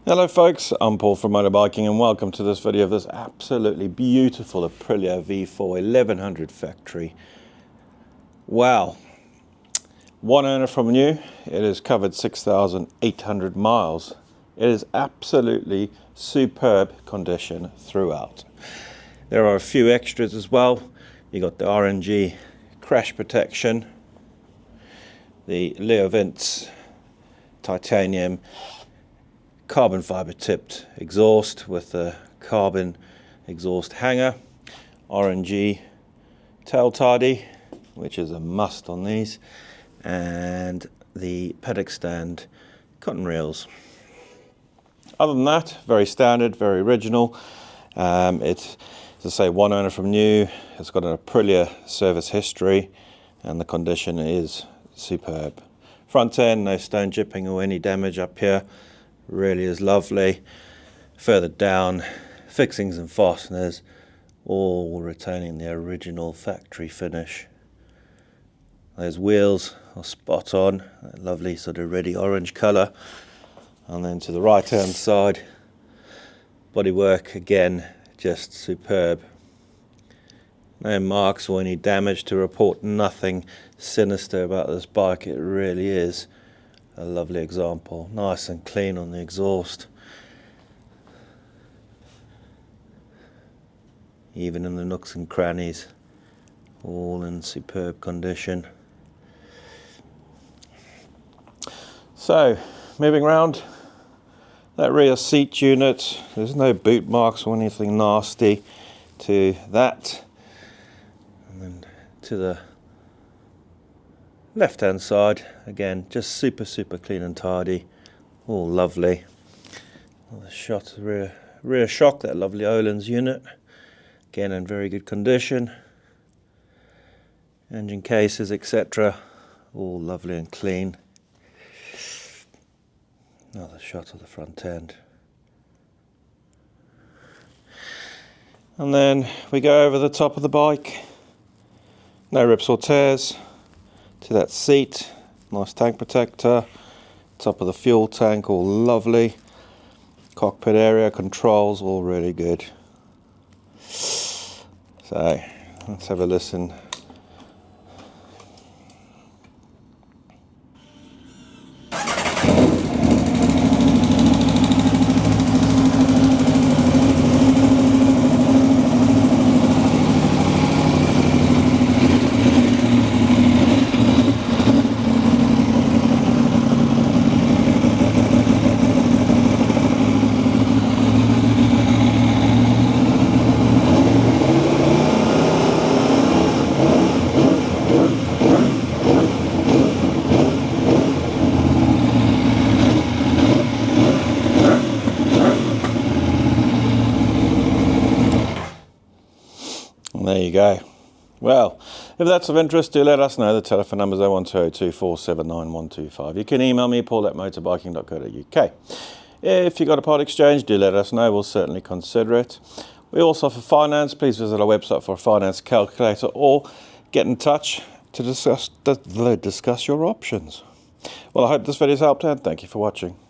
Hello folks, I'm Paul from Motorbiking and welcome to this video of this absolutely beautiful Aprilia V4 1100 factory. Wow, one owner from new, it has covered 6,800 miles. It is absolutely superb condition throughout. There are a few extras as well. You got the RNG crash protection, the Leo Vince titanium carbon fiber tipped exhaust with a carbon exhaust hanger, RNG tail tidy, which is a must on these, and the paddock stand cotton reels. Other than that, very standard, very original. It's, as I say, one owner from new. It's got an Aprilia service history and the condition is superb. Front end, no stone chipping or any damage up here. Really is lovely. Further down, fixings and fasteners, all retaining the original factory finish. Those wheels are spot on, that lovely sort of reddy orange colour. And then to the right hand side, bodywork again, just superb. No marks or any damage to report, nothing sinister about this bike. It really is a lovely example, nice and clean on the exhaust, even in the nooks and crannies, all in superb condition. So moving around, that rear seat unit, there's no boot marks or anything nasty to that. And then to the left hand side, again just super clean and tidy, all lovely. Another shot of the rear shock, that lovely Öhlins unit, again in very good condition. Engine cases, etc., all lovely and clean. Another shot of the front end. And then we go over the top of the bike, no rips or tears. To that seat, nice tank protector, top of the fuel tank, all lovely. Cockpit area, controls, all really good. So let's have a listen. There you go. Well, if that's of interest, do let us know. The telephone number is 01224799125. You can email me, paul@motorbiking.co.uk. If you've got a part exchange, do let us know. We'll certainly consider it. We also offer finance. Please visit our website for a finance calculator or get in touch to discuss your options. Well, I hope this video has helped and thank you for watching.